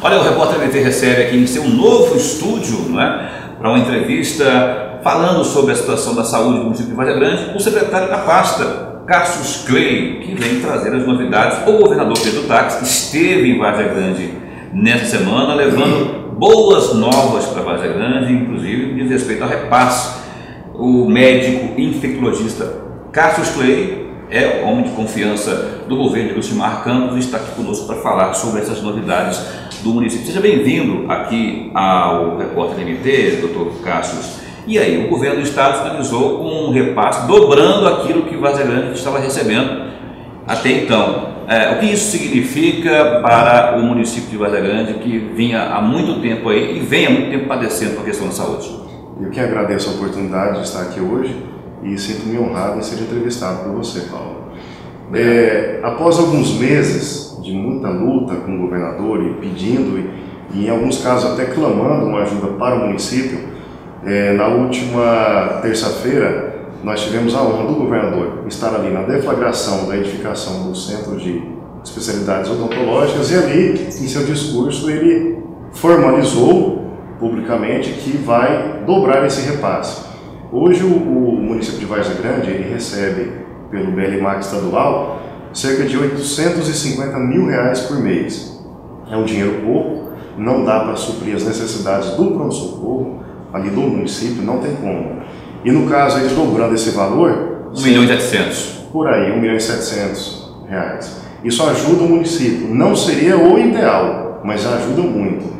Olha, o Repórter MT recebe aqui em seu novo estúdio, não é? Para uma entrevista falando sobre a situação da saúde do município de Várzea Grande, o secretário da pasta, Cassius Clay, que vem trazer as novidades. O governador Pedro Taques esteve em Várzea Grande nesta semana, levando boas novas para Várzea Grande, inclusive diz respeito ao repasse. O médico infectologista Cassius Clay é o homem de confiança do governo de Lucimar Campos e está aqui conosco para falar sobre essas novidades do município. Seja bem-vindo aqui ao Repórter MT, doutor Cassius. E aí, o governo do estado finalizou com um repasse dobrando aquilo que Várzea Grande estava recebendo até então. O que isso significa para o município de Várzea Grande, que vinha há muito tempo aí e vem há muito tempo padecendo com a questão da saúde? Eu que agradeço a oportunidade de estar aqui hoje e sinto-me honrado em ser entrevistado por você, Paulo. Após alguns meses de muita luta com o governador e pedindo, e em alguns casos até clamando uma ajuda para o município, na última terça-feira nós tivemos a honra do governador estar ali na deflagração da edificação do Centro de Especialidades Odontológicas e ali, em seu discurso, ele formalizou publicamente que vai dobrar esse repasse. Hoje o município de Várzea Grande ele recebe pelo BLMAC estadual cerca de R$850 mil por mês. É um dinheiro pouco, não dá para suprir as necessidades do pronto-socorro ali do município, não tem como. E no caso, eles dobrando esse valor... R$1.700.000. Por aí, R$1.700.000. Isso ajuda o município. Não seria o ideal, mas ajuda muito.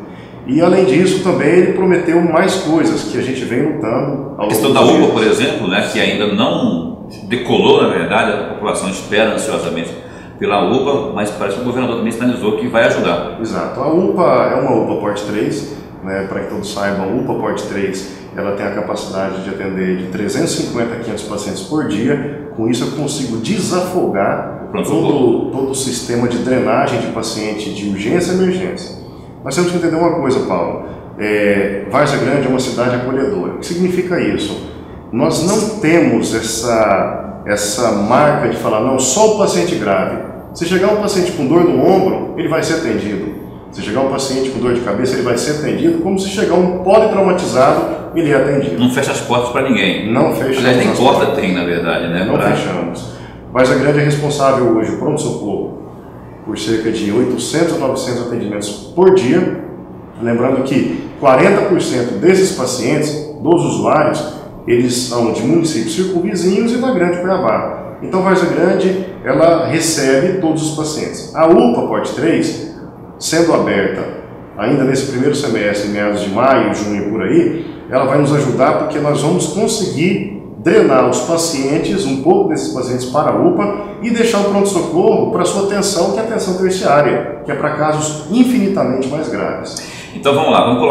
E além disso, também ele prometeu mais coisas que a gente vem lutando. A questão da UPA, por exemplo, né, que ainda não decolou, na verdade, a população espera ansiosamente pela UPA, mas parece que o governador também sinalizou que vai ajudar. Exato. A UPA é uma UPA Porte 3, né, para que todos saibam, a UPA Porte 3 ela tem a capacidade de atender de 350 a 500 pacientes por dia. Com isso eu consigo desafogar todo o sistema de drenagem de paciente de urgência e emergência. Nós temos que entender uma coisa, Paulo. Várzea Grande é uma cidade acolhedora. O que significa isso? Nós não temos essa marca de falar, não, só o paciente grave. Se chegar um paciente com dor no ombro, ele vai ser atendido. Se chegar um paciente com dor de cabeça, ele vai ser atendido, como se chegar um politraumatizado, ele é atendido. Não fecha as portas para ninguém. Não fecha. Aliás, nem porta tem, na verdade, né? Não fechamos. Várzea Grande é responsável hoje, o pronto-socorro, por cerca de 800 a 900 atendimentos por dia. Lembrando que 40% desses pacientes, dos usuários, eles são de municípios circunvizinhos e da Grande Cuiabá. Então, Várzea Grande, ela recebe todos os pacientes. A UPA Porte 3, sendo aberta ainda nesse primeiro semestre, meados de maio, junho por aí, ela vai nos ajudar porque nós vamos conseguir drenar os pacientes, um pouco desses pacientes para a UPA e deixar o pronto-socorro para a sua atenção, que é a atenção terciária, que é para casos infinitamente mais graves. Então vamos lá, vamos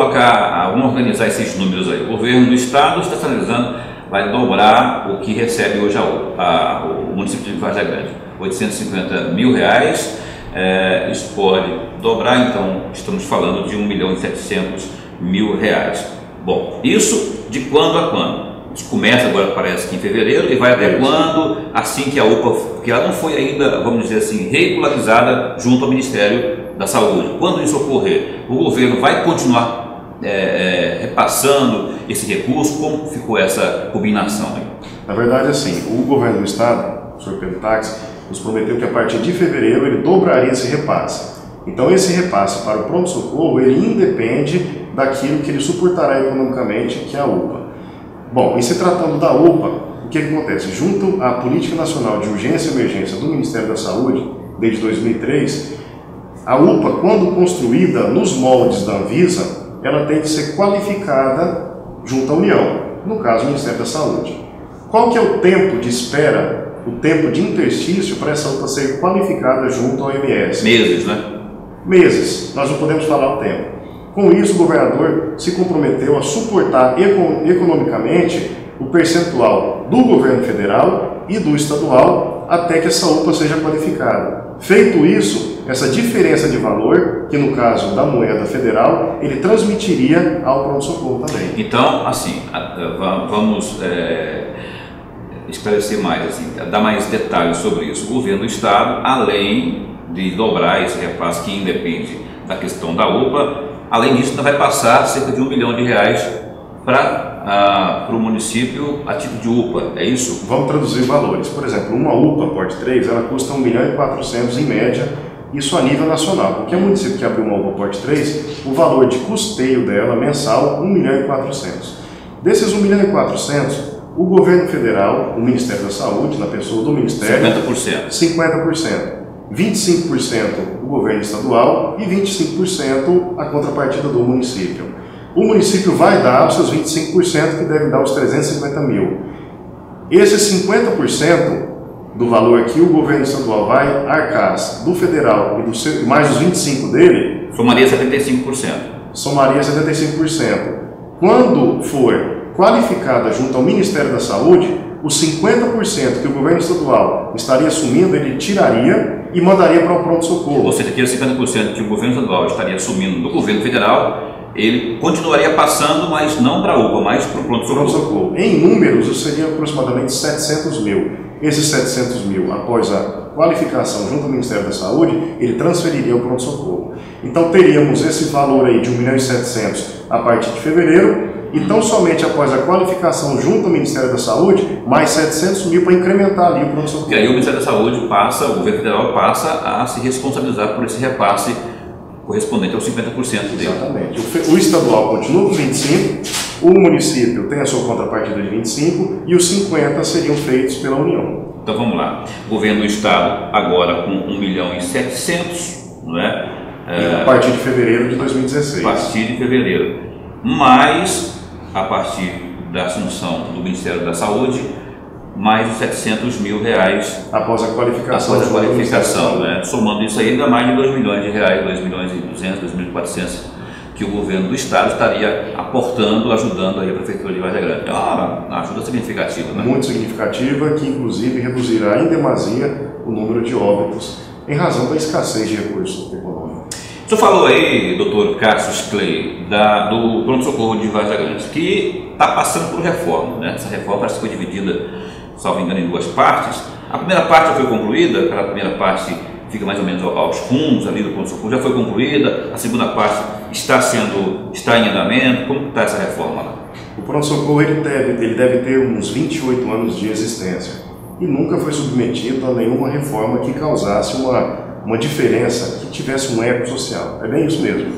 organizar esses números aí. O governo do estado está sinalizando, vai dobrar o que recebe hoje o município de Várzea Grande, R$850 mil. Isso pode dobrar, então estamos falando de R$1.700.000. Bom, isso de quando a quando? Isso começa agora, parece que em fevereiro, e vai até quando, assim que a UPA, porque ela não foi ainda, vamos dizer assim, regularizada junto ao Ministério da Saúde. Quando isso ocorrer, o governo vai continuar repassando esse recurso? Como ficou essa combinação aí? Na verdade, assim, o governo do estado, o senhor Pedro Taques, nos prometeu que a partir de fevereiro ele dobraria esse repasse. Então esse repasse para o pronto-socorro, ele independe daquilo que ele suportará economicamente, que é a UPA. Bom, em se tratando da UPA, o que acontece? Junto à Política Nacional de Urgência e Emergência do Ministério da Saúde, desde 2003, a UPA, quando construída nos moldes da Anvisa, ela tem que ser qualificada junto à União, no caso o Ministério da Saúde. Qual que é o tempo de espera, o tempo de interstício para essa UPA ser qualificada junto ao OMS? Meses, né? Meses, nós não podemos falar o tempo. Com isso, o governador se comprometeu a suportar economicamente o percentual do governo federal e do estadual até que essa UPA seja qualificada. Feito isso, essa diferença de valor, que no caso da moeda federal, ele transmitiria ao pronto-socorro também. Então, assim, vamos esclarecer mais, assim, dar mais detalhes sobre isso. O governo do estado, além de dobrar esse repasse que independe da questão da UPA. Além disso, ainda vai passar cerca de R$1 milhão para o município a título de UPA, é isso? Vamos traduzir valores. Por exemplo, uma UPA Porte 3, ela custa R$1.400.000 em média, isso a nível nacional. Qualquer município que abrir uma UPA Porte 3, o valor de custeio dela mensal, R$1.400.000. Desses R$1.400.000, o governo federal, o Ministério da Saúde, na pessoa do Ministério, 50%. 25% o governo estadual e 25% a contrapartida do município. O município vai dar os seus 25%, que deve dar os 350 mil. Esses 50% do valor aqui, o governo estadual vai arcar do federal e do seu, mais os 25% dele. Somaria 75%. Somaria 75%. Quando for qualificada junto ao Ministério da Saúde, os 50% que o governo estadual estaria assumindo, ele tiraria e mandaria para o pronto-socorro. Ou seja, aqueles 50% que o governo estadual estaria assumindo do governo federal, ele continuaria passando, mas não para a UPA, mas para o pronto-socorro. Em números, isso seria aproximadamente 700 mil. Esses 700 mil, após a qualificação junto ao Ministério da Saúde, ele transferiria ao pronto-socorro. Então teríamos esse valor aí de 1.700.000 a partir de fevereiro, e tão somente após a qualificação junto ao Ministério da Saúde, mais 700 mil para incrementar ali o pronto-socorro. E aí o Ministério da Saúde passa, o governo federal passa a se responsabilizar por esse repasse correspondente aos 50% dele. Exatamente. O estadual continua com 25%, o município tem a sua contrapartida de 25% e os 50% seriam feitos pela União. Então vamos lá. O governo do estado agora com 1.700.000, não é? A partir de fevereiro de 2016. A partir de fevereiro. Mas, a partir da assunção do Ministério da Saúde, mais de R$700 mil após a qualificação. Após a qualificação, né? Somando isso aí, ainda mais de R$2 milhões, R$2.200.000, R$2.400.000, que o governo do estado estaria aportando, ajudando aí a prefeitura de Várzea Grande. É uma ajuda significativa, né? Muito significativa, que inclusive reduzirá em demasia o número de óbitos em razão da escassez de recursos econômicos. O senhor falou aí, doutor Cassius Clay, do pronto-socorro de Várzea Grande, que está passando por reforma, né? Essa reforma parece que foi dividida, salvo engano, em duas partes. A primeira parte já foi concluída, aquela primeira parte fica mais ou menos aos fundos ali do pronto-socorro, já foi concluída. A segunda parte está em andamento. Como está essa reforma lá? O pronto-socorro ele deve ter uns 28 anos de existência e nunca foi submetido a nenhuma reforma que causasse uma diferença, que tivesse um eco social. É bem isso mesmo.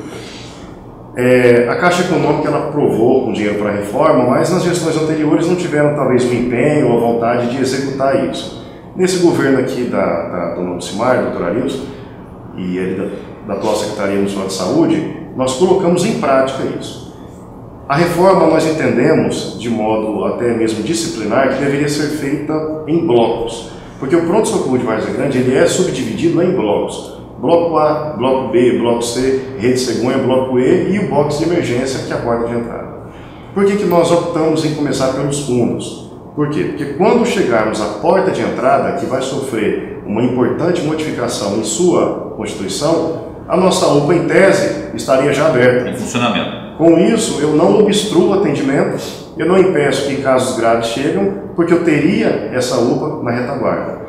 A Caixa Econômica ela aprovou um dinheiro para a reforma, mas nas gestões anteriores não tiveram talvez o empenho ou a vontade de executar isso. Nesse governo aqui da dona Lucimar, doutor Arilson, e ele da atual Secretaria Municipal de Saúde, nós colocamos em prática isso. A reforma nós entendemos, de modo até mesmo disciplinar, que deveria ser feita em blocos, porque o pronto-socorro de Várzea Grande ele é subdividido em blocos. Bloco A, Bloco B, Bloco C, Rede Cegonha, Bloco E e o box de emergência, que é a porta de entrada. Por que nós optamos em começar pelos fundos? Por quê? Porque quando chegarmos à porta de entrada, que vai sofrer uma importante modificação em sua constituição, a nossa UPA, em tese, estaria já aberta. Em funcionamento. Com isso, eu não obstruo o atendimento, eu não impeço que casos graves cheguem, porque eu teria essa UPA na retaguarda.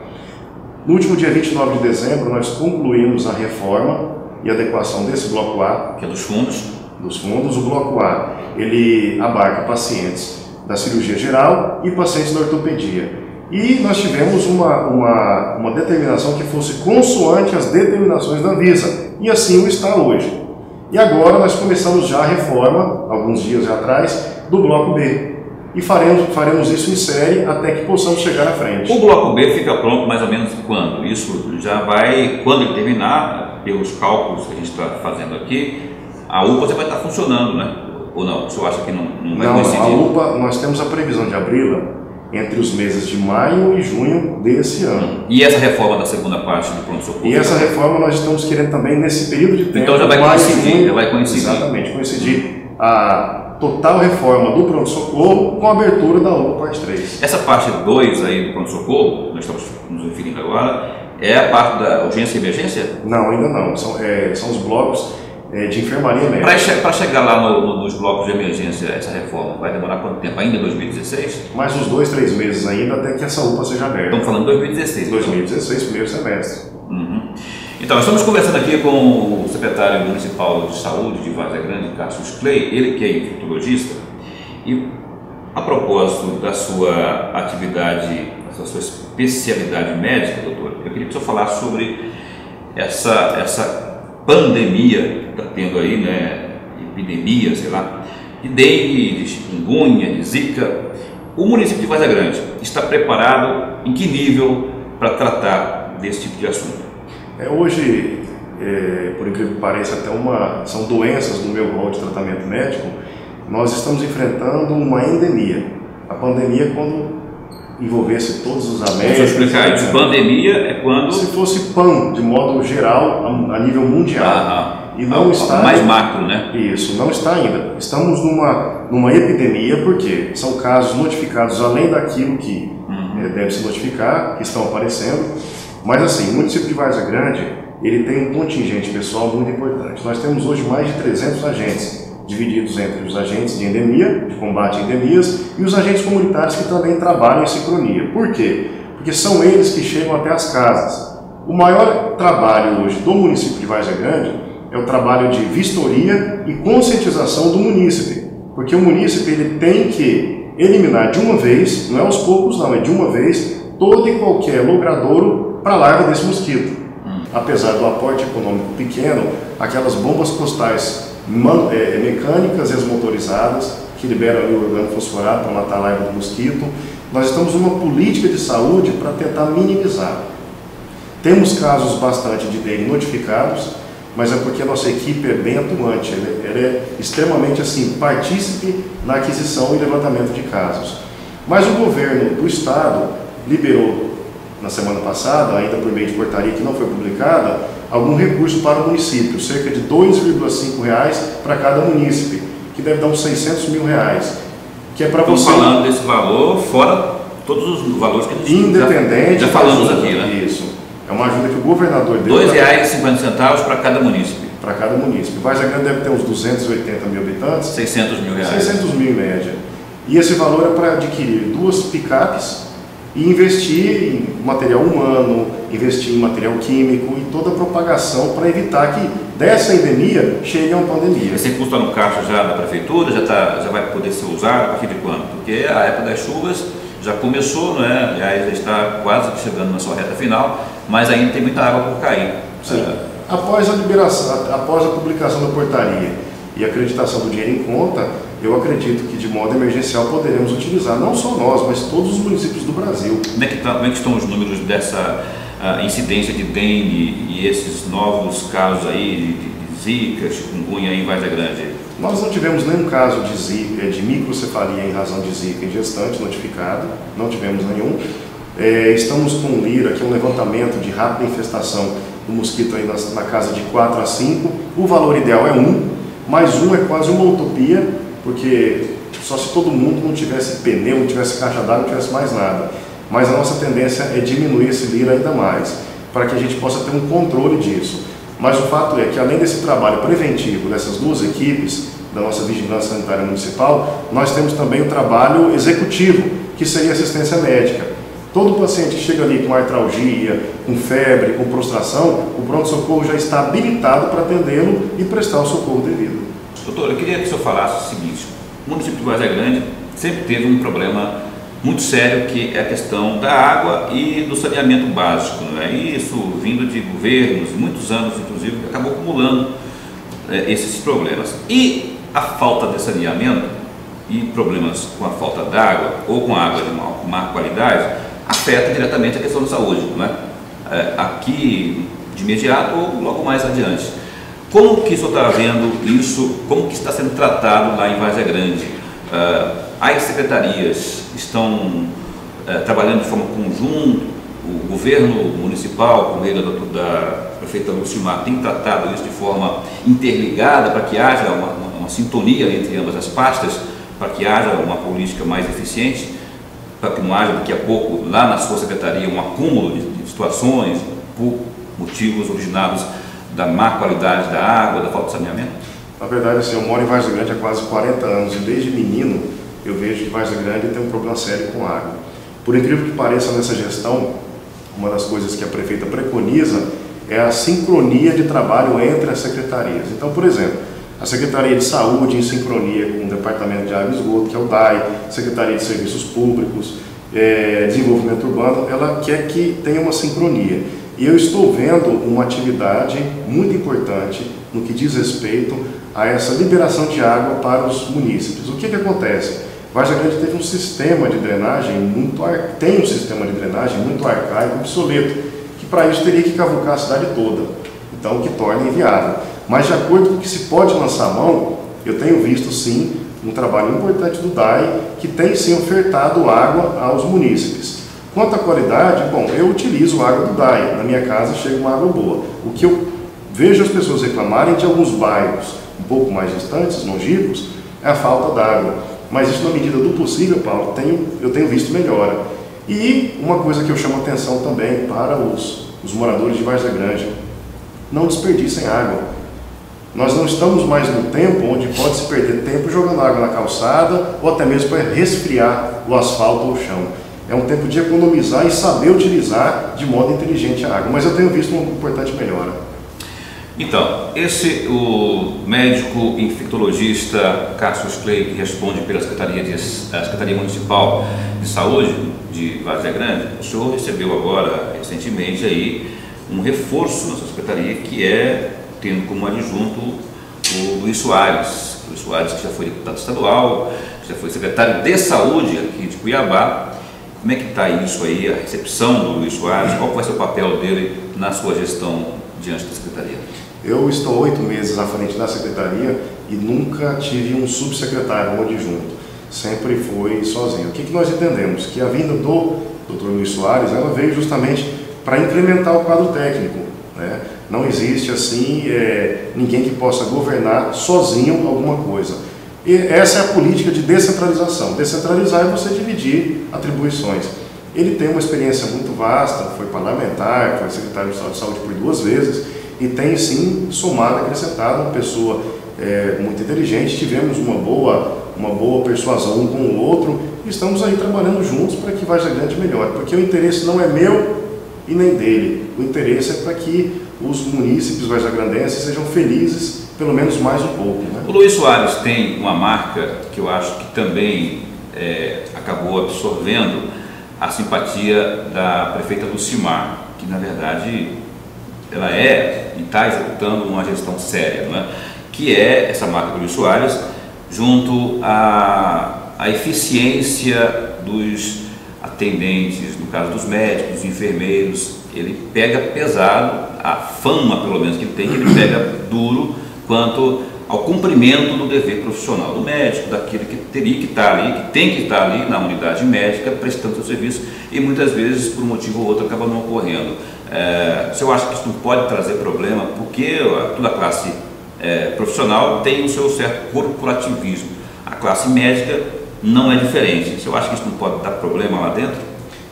No último dia 29 de dezembro, nós concluímos a reforma e adequação desse Bloco A. Que é dos fundos. Dos fundos. O Bloco A, ele abarca pacientes da cirurgia geral e pacientes da ortopedia. E nós tivemos uma determinação que fosse consoante às determinações da Anvisa. E assim o está hoje. E agora nós começamos já a reforma, alguns dias já atrás, do Bloco B. E faremos isso em série até que possamos chegar à frente. O Bloco B fica pronto mais ou menos quando? Isso já vai, quando ele terminar, pelos cálculos que a gente está fazendo aqui, a UPA já vai estar funcionando, né? Ou não? O senhor acha que não vai coincidir? Não, a UPA, nós temos a previsão de abri-la entre os meses de maio e junho desse ano. E essa reforma da segunda parte do pronto-socorro? E essa reforma nós estamos querendo também nesse período de tempo. Então já vai coincidir, já vai coincidir. Exatamente, coincidir a total reforma do pronto-socorro com a abertura da UPA parte 3. Essa parte 2 aí do pronto-socorro, nós estamos nos referindo agora, é a parte da urgência e emergência? Não, ainda não. São os blocos de enfermaria médica. Para chegar lá nos blocos de emergência, essa reforma vai demorar quanto tempo? Ainda em 2016? Mais uns 2, 3 meses ainda até que essa UPA seja aberta. Estamos falando de 2016. 2016, primeiro semestre. Uhum. Então, estamos conversando aqui com o secretário municipal de saúde de Várzea Grande, Cassius Clay, ele que é infectologista, e a propósito da sua atividade, da sua especialidade médica, doutor, eu queria que o senhor falasse sobre essa pandemia que está tendo aí, né, epidemia, sei lá, de dengue, de chikungunya, de zika. O município de Várzea Grande está preparado em que nível para tratar desse tipo de assunto? Hoje, por incrível que pareça, são doenças no meu rol de tratamento médico. Nós estamos enfrentando uma endemia. A pandemia é quando envolvesse todos os Américas. Deixa eu explicar isso. Pandemia é quando... Se fosse PAN, de modo geral, a nível mundial. E não está... Mais macro, né? Isso, não está ainda. Estamos numa epidemia, porque são casos notificados além daquilo que deve se notificar, que estão aparecendo. Mas assim, o município de Várzea Grande, ele tem um contingente pessoal muito importante. Nós temos hoje mais de 300 agentes, divididos entre os agentes de endemia, de combate a endemias, e os agentes comunitários que também trabalham em sincronia. Por quê? Porque são eles que chegam até as casas. O maior trabalho hoje do município de Várzea Grande é o trabalho de vistoria e conscientização do munícipe. Porque o munícipe ele tem que eliminar de uma vez, não é aos poucos não, é de uma vez, todo e qualquer logradouro para a larva desse mosquito. Apesar do aporte econômico pequeno, aquelas bombas costais mecânicas e as motorizadas, que liberam ali o organofosforato para matar a larva do mosquito, nós estamos numa política de saúde para tentar minimizar. Temos casos bastante de dengue notificados, mas é porque a nossa equipe é bem atuante, ela é extremamente assim, partícipe na aquisição e levantamento de casos. Mas o governo do estado liberou, na semana passada, ainda por meio de portaria que não foi publicada, algum recurso para o município, cerca de R$ 2,5 para cada munícipe, que deve dar uns R$600 mil, que é para você... Estamos falando desse valor, fora todos os valores que a gente independente já falamos aqui, né? Isso. É uma ajuda que o governador deu. R$ 2,50 para cada município. Para cada município. Várzea Grande deve ter uns 280 mil habitantes. R$600 mil. 600 mil em média. E esse valor é para adquirir 2 picapes e investir em material humano, investir em material químico e toda a propagação para evitar que dessa endemia chegue a uma pandemia. Esse recurso está no caixa já da prefeitura, já vai poder ser usado a partir de quando? Porque a época das chuvas já começou, né? Aliás, já está quase chegando na sua reta final, mas ainda tem muita água por cair. Sim. Após a liberação, após a publicação da portaria e a acreditação do dinheiro em conta, eu acredito que de modo emergencial poderemos utilizar, não só nós, mas todos os municípios do Brasil. Como é que estão os números dessa incidência de dengue e esses novos casos aí de zika, chikungunya em Várzea Grande? Nós não tivemos nenhum caso de zika, de microcefalia em razão de zika em gestante notificado, não tivemos nenhum. Estamos com um LIR, aqui um levantamento de rápida infestação do mosquito aí na casa de 4 a 5. O valor ideal é 1, mas 1 é quase uma utopia, porque só se todo mundo não tivesse pneu, não tivesse caixa d'água, não tivesse mais nada. Mas a nossa tendência é diminuir esse LIR ainda mais, para que a gente possa ter um controle disso. Mas o fato é que, além desse trabalho preventivo dessas duas equipes, da nossa vigilância sanitária municipal, nós temos também o trabalho executivo, que seria assistência médica. Todo paciente que chega ali com artralgia, com febre, com prostração, o pronto-socorro já está habilitado para atendê-lo e prestar o socorro devido. Doutor, eu queria que o senhor falasse o seguinte: o município de Várzea Grande sempre teve um problema muito sério, que é a questão da água e do saneamento básico, né? Isso vindo de governos, muitos anos inclusive, acabou acumulando esses problemas. E a falta de saneamento e problemas com a falta d'água ou com água de má qualidade afeta diretamente a questão da saúde, né? Aqui de imediato ou logo mais adiante. Como que o senhor está vendo isso, como que está sendo tratado lá em Várzea Grande? As secretarias estão trabalhando de forma conjunta, o governo municipal, por meio da prefeita Lucimar, tem tratado isso de forma interligada para que haja uma sintonia entre ambas as pastas, para que haja uma política mais eficiente, para que não haja daqui a pouco lá na sua secretaria um acúmulo de situações por motivos originados da má qualidade da água, da falta de saneamento? Na verdade, assim, eu moro em Várzea Grande há quase 40 anos e desde menino eu vejo que Várzea Grande tem um problema sério com água. Por incrível que pareça, nessa gestão, uma das coisas que a prefeita preconiza é a sincronia de trabalho entre as secretarias. Então, por exemplo, a Secretaria de Saúde em sincronia com o Departamento de Água e Esgoto, que é o DAI, Secretaria de Serviços Públicos, Desenvolvimento Urbano, ela quer que tenha uma sincronia. E eu estou vendo uma atividade muito importante no que diz respeito a essa liberação de água para os munícipes. O que acontece? Vargem Grande teve um sistema de drenagem tem um sistema de drenagem muito arcaico e obsoleto, que para isso teria que cavucar a cidade toda, então o que torna inviável. Mas de acordo com o que se pode lançar a mão, eu tenho visto sim um trabalho importante do DAI, que tem sim ofertado água aos munícipes. Quanto à qualidade, bom, eu utilizo a água do DAI, na minha casa chega uma água boa. O que eu vejo as pessoas reclamarem de alguns bairros um pouco mais distantes, longínquos, é a falta d'água. Mas isso, na medida do possível, Paulo, eu tenho visto melhora. E uma coisa que eu chamo a atenção também para os moradores de Várzea Grande: não desperdicem água. Nós não estamos mais no tempo onde pode se perder tempo jogando água na calçada ou até mesmo para resfriar o asfalto ou o chão. É um tempo de economizar e saber utilizar de modo inteligente a água. Mas eu tenho visto uma importante melhora. Então, o médico infectologista Cassius Clay, que responde pela Secretaria Municipal de Saúde de Várzea Grande, o senhor recebeu agora, recentemente, aí, um reforço na sua secretaria, que é tendo como adjunto o Luiz Soares. O Luiz Soares, que já foi deputado estadual, já foi secretário de Saúde aqui de Cuiabá. Como é que está isso aí, a recepção do Luiz Soares? Qual vai ser o papel dele na sua gestão diante da secretaria? Eu estou 8 meses à frente da secretaria e nunca tive um subsecretário, um adjunto. Sempre foi sozinho. O que nós entendemos? Que a vinda do Dr. Luiz Soares, ela veio justamente para incrementar o quadro técnico, né? Não existe assim ninguém que possa governar sozinho alguma coisa. E essa é a política de descentralização. Descentralizar é você dividir atribuições. Ele tem uma experiência muito vasta, foi parlamentar, foi secretário de Estado de Saúde por 2 vezes, e tem sim somado, acrescentado, uma pessoa muito inteligente. Tivemos uma boa persuasão um com o outro, e estamos aí trabalhando juntos para que Várzea Grande melhore, porque o interesse não é meu e nem dele. O interesse é para que os munícipes varzeagrandenses sejam felizes, pelo menos mais um pouco, né? O Luiz Soares tem uma marca que eu acho que também acabou absorvendo a simpatia da prefeita Lucimar, que na verdade ela e está executando uma gestão séria, não é? Que é essa marca do Luiz Soares, junto à eficiência dos atendentes, no caso dos médicos, dos enfermeiros. Ele pega pesado, a fama pelo menos que ele tem, que ele pega duro quanto ao cumprimento do dever profissional do médico, daquele que teria que estar ali, que tem que estar ali na unidade médica prestando seu serviço, e muitas vezes por um motivo ou outro acaba não ocorrendo. Se eu acho que isso não pode trazer problema, porque toda a classe profissional tem o seu certo corporativismo, a classe médica não é diferente. Se eu acho que isso não pode dar problema lá dentro?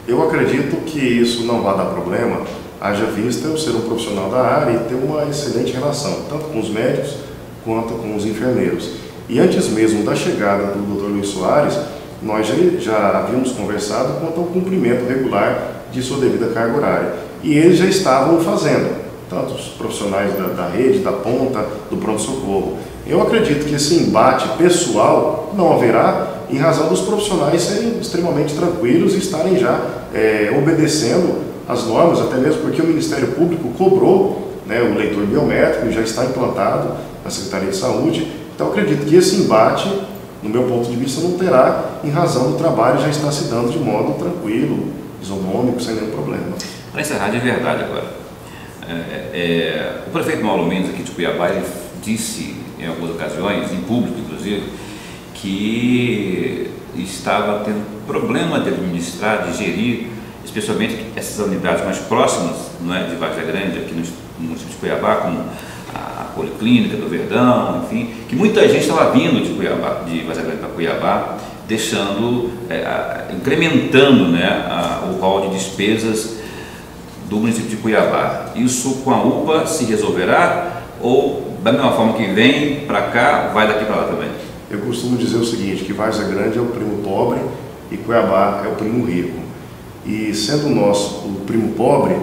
Eu acredito que isso não vai dar problema, haja vista eu ser um profissional da área e ter uma excelente relação, tanto com os médicos quanto com os enfermeiros. E antes mesmo da chegada do Dr. Luiz Soares, nós já havíamos conversado quanto ao cumprimento regular de sua devida carga horária. E eles já estavam fazendo, tanto os profissionais da rede, da ponta, do pronto-socorro. Eu acredito que esse embate pessoal não haverá, em razão dos profissionais serem extremamente tranquilos e estarem já obedecendo as normas, até mesmo porque o Ministério Público cobrou, né, o leitor biométrico, já está implantado na Secretaria de Saúde. Então, acredito que esse embate, no meu ponto de vista, não terá, em razão do trabalho já está se dando de modo tranquilo, isonômico, sem nenhum problema. Para encerrar de verdade agora, o prefeito Mauro Mendes aqui de Cuiabá, ele disse em algumas ocasiões, em público inclusive, que estava tendo problema de administrar, de gerir, especialmente essas unidades mais próximas, não é, de Várzea Grande, aqui no município de Cuiabá, como a Policlínica do Verdão, enfim, que muita gente estava vindo de Várzea Grande para Cuiabá, incrementando, né, o rol de despesas do município de Cuiabá. Isso com a UPA se resolverá, ou da mesma forma que vem para cá, vai daqui para lá também? Eu costumo dizer o seguinte, que Várzea Grande é o primo pobre e Cuiabá é o primo rico. E sendo nós o primo pobre,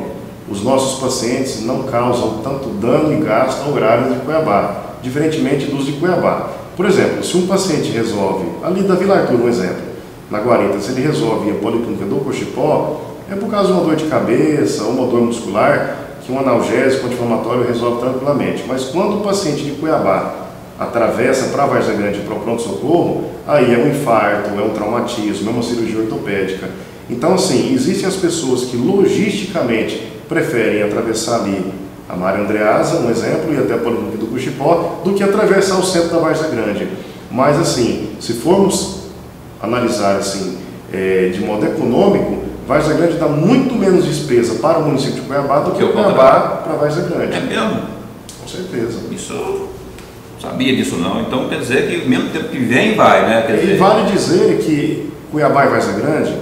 os nossos pacientes não causam tanto dano e gasto ao horário de Cuiabá, diferentemente dos de Cuiabá. Por exemplo, se um paciente resolve, ali da Vila Artur, um exemplo, na Guarita, se ele resolve a policlínica do Cochipó, é por causa de uma dor de cabeça, uma dor muscular, que um analgésico anti-inflamatório resolve tranquilamente. Mas quando o paciente de Cuiabá atravessa para a Várzea Grande para o pronto-socorro, aí é um infarto, é um traumatismo, é uma cirurgia ortopédica. Então, assim, existem as pessoas que logisticamente preferem atravessar ali a Mário Andreasa, um exemplo, e até a policlínica do Cochipó, do que atravessar o centro da Várzea Grande. Mas, assim, se formos analisar assim, de modo econômico, Várzea Grande dá muito menos despesa para o município de Cuiabá do que o Cuiabá para Várzea Grande. É mesmo? Com certeza. Isso eu sabia disso não, então quer dizer que o mesmo tempo que vem vai, né? Quer dizer... E vale dizer que Cuiabá e Várzea Grande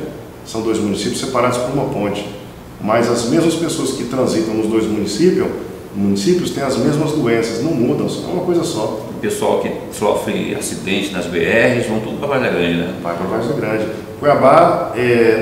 são dois municípios separados por uma ponte, mas as mesmas pessoas que transitam nos dois municípios têm as mesmas doenças, não mudam, é uma coisa só. O pessoal que sofre acidente nas BRs vão tudo para Várzea Grande, né? Vai para Várzea Grande. Cuiabá,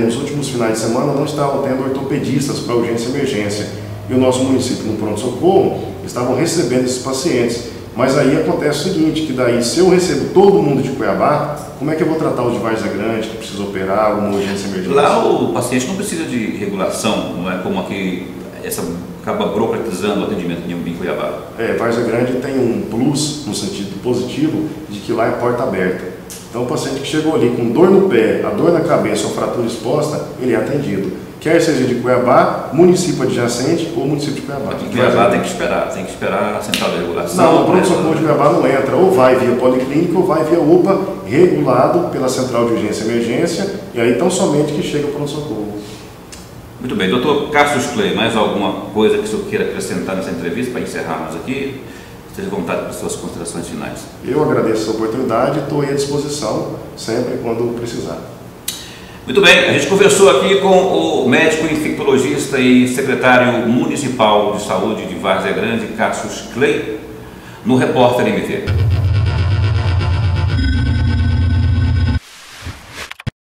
nos últimos finais de semana, não estavam tendo ortopedistas para urgência e emergência. E o nosso município, no pronto-socorro, estavam recebendo esses pacientes. Mas aí acontece o seguinte, que daí, se eu recebo todo mundo de Cuiabá, como é que eu vou tratar os de Várzea Grande, que precisa operar, uma urgência e emergência? Lá o paciente não precisa de regulação, não é como aqui, essa acaba burocratizando o atendimento em Cuiabá. Várzea Grande tem um plus, no sentido positivo, de que lá é porta aberta. Então o paciente que chegou ali com dor no pé, a dor na cabeça ou fratura exposta, ele é atendido. Quer seja de Cuiabá, município adjacente ou município de Cuiabá. Aqui em Cuiabá tem que esperar a central de regulação. Não, o pronto-socorro de Cuiabá não entra, ou vai via policlínica ou vai via UPA, regulado pela central de urgência e emergência, e aí tão somente que chega o pronto-socorro. Muito bem, doutor Cassius Clay, mais alguma coisa que o senhor queira acrescentar nessa entrevista para encerrarmos aqui? Esteja à vontade para as suas considerações finais. Eu agradeço a oportunidade e estou à disposição sempre quando precisar. Muito bem, a gente conversou aqui com o médico infectologista e secretário municipal de saúde de Várzea Grande, Cassius Clay, no Repórter MT.